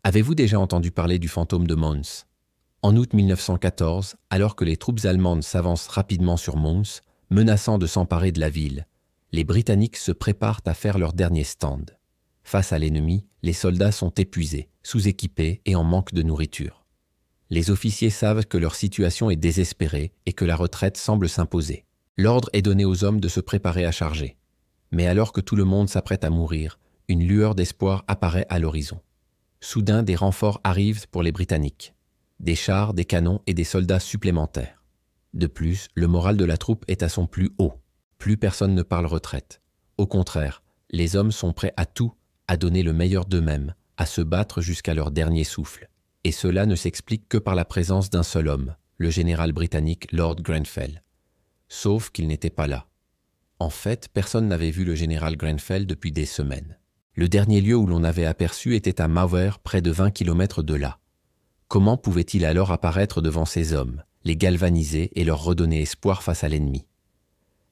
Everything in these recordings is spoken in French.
Avez-vous déjà entendu parler du fantôme de Mons? En août 1914, alors que les troupes allemandes s'avancent rapidement sur Mons, menaçant de s'emparer de la ville, les Britanniques se préparent à faire leur dernier stand. Face à l'ennemi, les soldats sont épuisés, sous-équipés et en manque de nourriture. Les officiers savent que leur situation est désespérée et que la retraite semble s'imposer. L'ordre est donné aux hommes de se préparer à charger. Mais alors que tout le monde s'apprête à mourir, une lueur d'espoir apparaît à l'horizon. Soudain, des renforts arrivent pour les Britanniques. Des chars, des canons et des soldats supplémentaires. De plus, le moral de la troupe est à son plus haut. Plus personne ne parle retraite. Au contraire, les hommes sont prêts à tout, à donner le meilleur d'eux-mêmes, à se battre jusqu'à leur dernier souffle. Et cela ne s'explique que par la présence d'un seul homme, le général britannique Lord Grenfell. Sauf qu'il n'était pas là. En fait, personne n'avait vu le général Grenfell depuis des semaines. Le dernier lieu où l'on avait aperçu était à Mawer, près de 20 km de là. Comment pouvait-il alors apparaître devant ces hommes, les galvaniser et leur redonner espoir face à l'ennemi?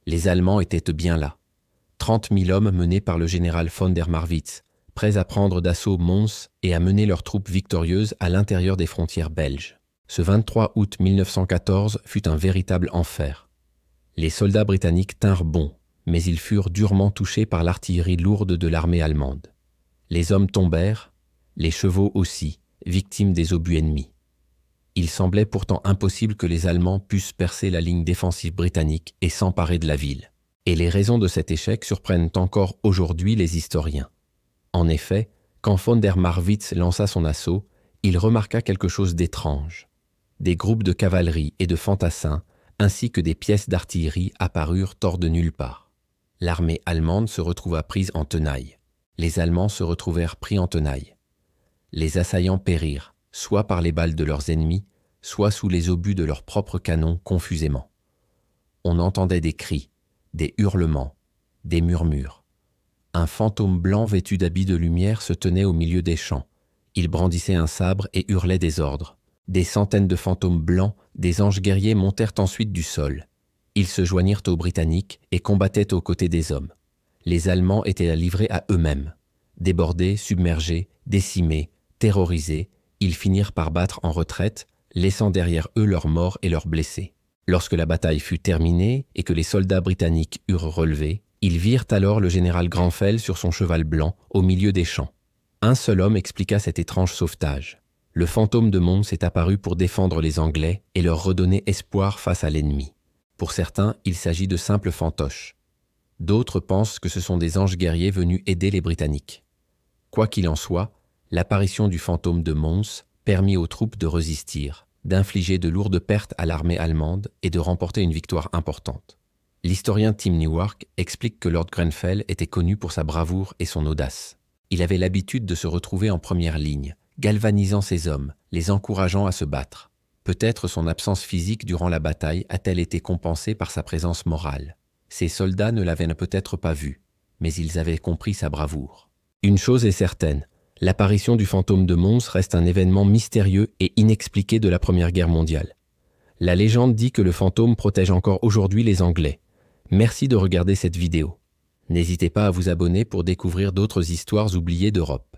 Les Allemands étaient bien là. 30 000 hommes menés par le général von der Marwitz, prêts à prendre d'assaut Mons et à mener leurs troupes victorieuses à l'intérieur des frontières belges. Ce 23 août 1914 fut un véritable enfer. Les soldats britanniques tinrent bon, mais ils furent durement touchés par l'artillerie lourde de l'armée allemande. Les hommes tombèrent, les chevaux aussi, victimes des obus ennemis. Il semblait pourtant impossible que les Allemands puissent percer la ligne défensive britannique et s'emparer de la ville. Et les raisons de cet échec surprennent encore aujourd'hui les historiens. En effet, quand von der Marwitz lança son assaut, il remarqua quelque chose d'étrange. Des groupes de cavalerie et de fantassins, ainsi que des pièces d'artillerie apparurent hors de nulle part. L'armée allemande se retrouva prise en tenaille. Les Allemands se retrouvèrent pris en tenaille. Les assaillants périrent, soit par les balles de leurs ennemis, soit sous les obus de leurs propres canons confusément. On entendait des cris, des hurlements, des murmures. Un fantôme blanc vêtu d'habits de lumière se tenait au milieu des champs. Il brandissait un sabre et hurlait des ordres. Des centaines de fantômes blancs, des anges guerriers montèrent ensuite du sol. Ils se joignirent aux Britanniques et combattaient aux côtés des hommes. Les Allemands étaient livrés à eux-mêmes. Débordés, submergés, décimés, terrorisés, ils finirent par battre en retraite, laissant derrière eux leurs morts et leurs blessés. Lorsque la bataille fut terminée et que les soldats britanniques eurent relevé, ils virent alors le général Grenfell sur son cheval blanc au milieu des champs. Un seul homme expliqua cet étrange sauvetage. Le fantôme de Mons est apparu pour défendre les Anglais et leur redonner espoir face à l'ennemi. Pour certains, il s'agit de simples fantoches. D'autres pensent que ce sont des anges guerriers venus aider les Britanniques. Quoi qu'il en soit, l'apparition du fantôme de Mons permit aux troupes de résister, d'infliger de lourdes pertes à l'armée allemande et de remporter une victoire importante. L'historien Tim Newark explique que Lord Grenfell était connu pour sa bravoure et son audace. Il avait l'habitude de se retrouver en première ligne, galvanisant ses hommes, les encourageant à se battre. Peut-être son absence physique durant la bataille a-t-elle été compensée par sa présence morale. Ses soldats ne l'avaient peut-être pas vu, mais ils avaient compris sa bravoure. Une chose est certaine, l'apparition du fantôme de Mons reste un événement mystérieux et inexpliqué de la Première Guerre mondiale. La légende dit que le fantôme protège encore aujourd'hui les Anglais. Merci de regarder cette vidéo. N'hésitez pas à vous abonner pour découvrir d'autres histoires oubliées d'Europe.